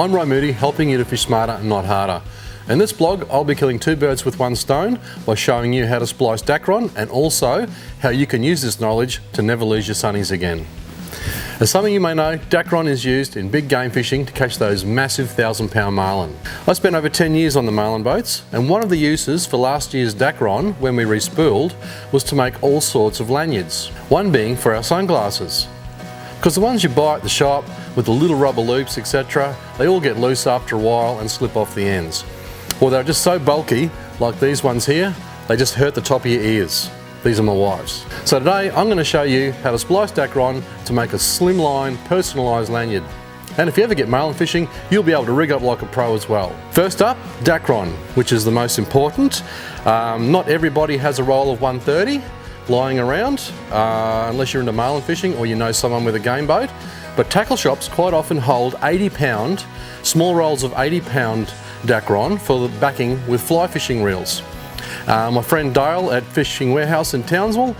I'm Ry Moody, helping you to fish smarter, not harder. In this blog, I'll be killing two birds with one stone by showing you how to splice Dacron and also how you can use this knowledge to never lose your sunnies again. As some of you may know, Dacron is used in big game fishing to catch those massive 1,000-pound marlin. I spent over 10 years on the marlin boats, and one of the uses for last year's Dacron, when we respooled, was to make all sorts of lanyards. One being for our sunglasses. Because the ones you buy at the shop with the little rubber loops, etc., they all get loose after a while and slip off the ends. Or they're just so bulky, like these ones here, they just hurt the top of your ears. These are my wife's. So today I'm going to show you how to splice Dacron to make a slimline, personalised lanyard. And if you ever get marlin fishing, you'll be able to rig up like a pro as well. First up, Dacron, which is the most important. Not everybody has a roll of 130 lying around, unless you're into marlin fishing or you know someone with a game boat. But tackle shops quite often hold 80-pound, small rolls of 80-pound Dacron for the backing with fly fishing reels. My friend Dale at Fishing Warehouse in Townsville,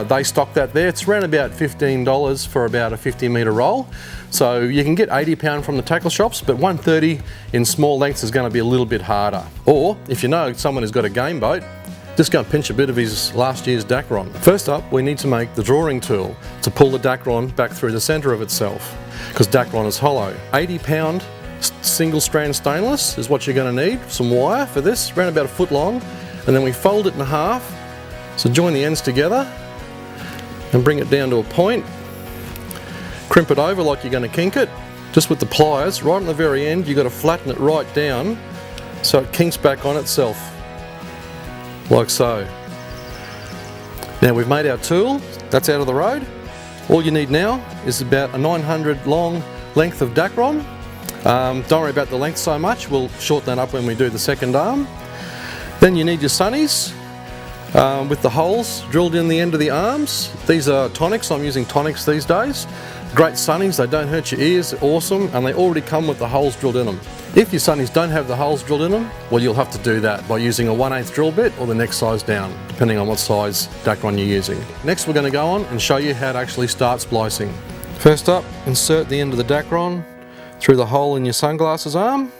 they stock that there. It's around about $15 for about a 50-metre roll. So you can get 80-pound from the tackle shops, but 130 in small lengths is going to be a little bit harder. Or if you know someone who's got a game boat, just go and pinch a bit of his last year's Dacron. First up, we need to make the drawing tool to pull the Dacron back through the centre of itself, because Dacron is hollow. 80-pound single strand stainless is what you're going to need. Some wire for this, around about a foot long. And then we fold it in half, so join the ends together and bring it down to a point. Crimp it over like you're going to kink it, just with the pliers. Right on the very end, you've got to flatten it right down so it kinks back on itself, like so. Now we've made our tool, that's out of the road. All you need now is about a 900 long length of Dacron. Don't worry about the length so much, we'll shorten that up when we do the second arm. Then you need your sunnies with the holes drilled in the end of the arms. These are tonics, I'm using tonics these days. Great sunnies, they don't hurt your ears, awesome, and they already come with the holes drilled in them. If your sunnies don't have the holes drilled in them, well, you'll have to do that by using a 1/8 drill bit or the next size down, depending on what size Dacron you're using. Next we're going to go on and show you how to actually start splicing. First up, insert the end of the Dacron through the hole in your sunglasses arm.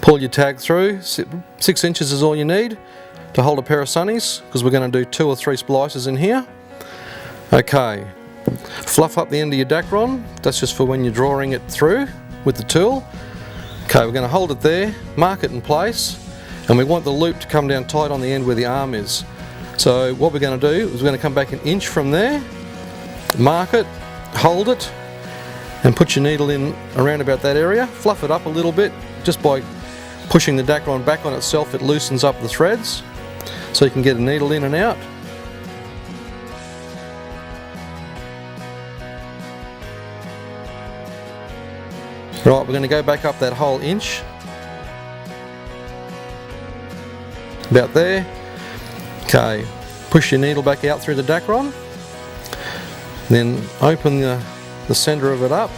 Pull your tag through. 6 inches is all you need to hold a pair of sunnies, because we're going to do 2 or 3 splices in here. Okay, fluff up the end of your Dacron. That's just for when you're drawing it through with the tool. Okay, we're going to hold it there, mark it in place, and we want the loop to come down tight on the end where the arm is. So what we're going to do is we're going to come back 1 inch from there, mark it, hold it, and put your needle in around about that area. Fluff it up a little bit. Just by pushing the Dacron back on itself, it loosens up the threads so you can get a needle in and out. Right, we're going to go back up that whole inch, about there. Okay, push your needle back out through the Dacron, then open the centre of it up,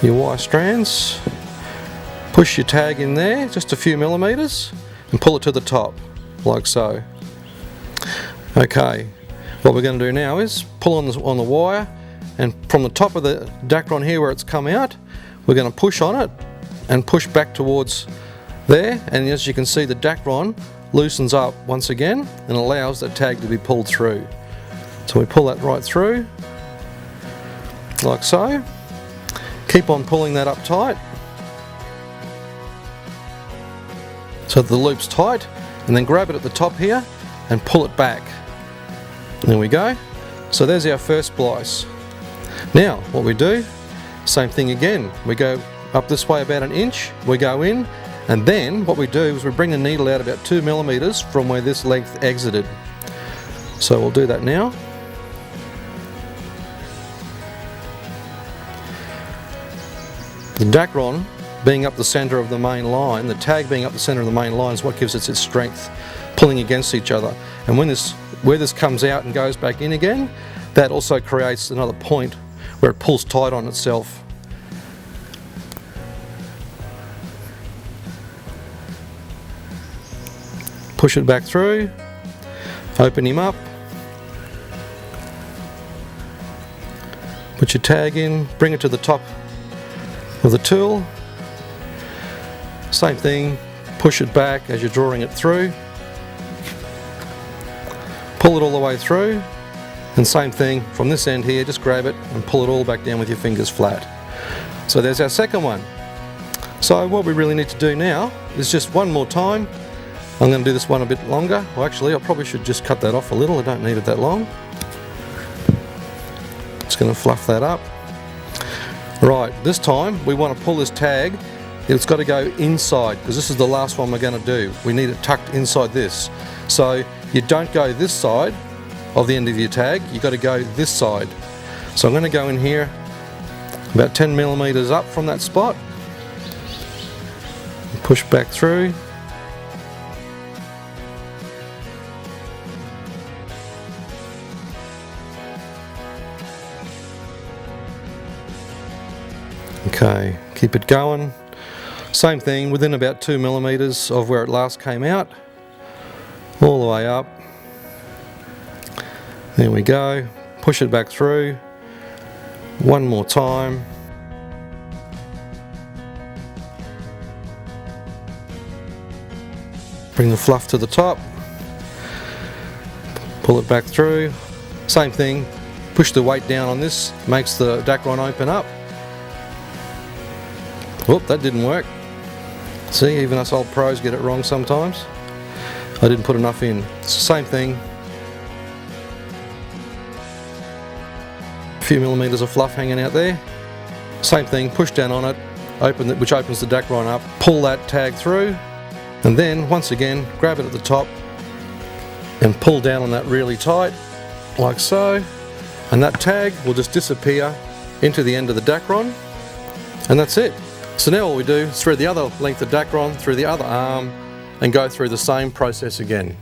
your wire strands. Push your tag in there, just a few millimetres, and pull it to the top, like so. Okay, what we're going to do now is pull on the wire, and from the top of the Dacron here where it's come out, we're going to push on it and push back towards there, and as you can see the Dacron loosens up once again and allows that tag to be pulled through. So we pull that right through, like so. Keep on pulling that up tight, so the loop's tight, and then grab it at the top here and pull it back. There we go. So there's our first splice. Now what we do, same thing again. We go up this way about 1 inch, we go in, and then what we do is we bring the needle out about 2 millimetres from where this length exited. So we'll do that now. The Dacron being up the centre of the main line, the tag being up the centre of the main line is what gives it its strength, pulling against each other. And where this comes out and goes back in again, that also creates another point where it pulls tight on itself. Push it back through, open him up, put your tag in, bring it to the top of the tool, Same thing, push it back as you're drawing it through. Pull it all the way through, and same thing from this end here, just grab it and pull it all back down with your fingers flat. So there's our second one. So what we really need to do now is just one more time. I'm going to do this one a bit longer. Well, actually I probably should just cut that off a little, I don't need it that long. Just going to fluff that up. Right, this time we want to pull this tag. It's got to go inside, because this is the last one we're going to do. We need it tucked inside this. So you don't go this side of the end of your tag, you've got to go this side. So I'm going to go in here about 10 millimeters up from that spot, push back through. Okay, keep it going. Same thing, within about 2 millimeters of where it last came out, all the way up. There we go, push it back through, one more time. Bring the fluff to the top, pull it back through, same thing, push the weight down on this, makes the Dacron open up. Whoop, that didn't work. See, even us old pros get it wrong sometimes. I didn't put enough in. It's the same thing. A few millimeters of fluff hanging out there. Same thing, push down on it, open it, which opens the Dacron up. Pull that tag through, and then once again, grab it at the top and pull down on that really tight, like so. And that tag will just disappear into the end of the Dacron, and that's it. So now all we do is thread the other length of Dacron through the other arm and go through the same process again.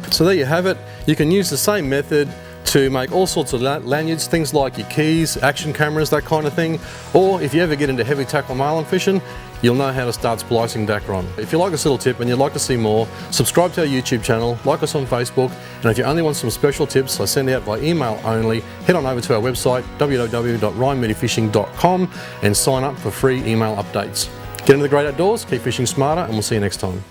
So there you have it. You can use the same method to make all sorts of lanyards, things like your keys, action cameras, that kind of thing. Or if you ever get into heavy tackle marlin fishing, you'll know how to start splicing Dacron. If you like this little tip and you'd like to see more, subscribe to our YouTube channel, like us on Facebook, and if you only want some special tips I send out by email only, head on over to our website www.ryanmoodifishing.com and sign up for free email updates. Get into the great outdoors, keep fishing smarter, and we'll see you next time.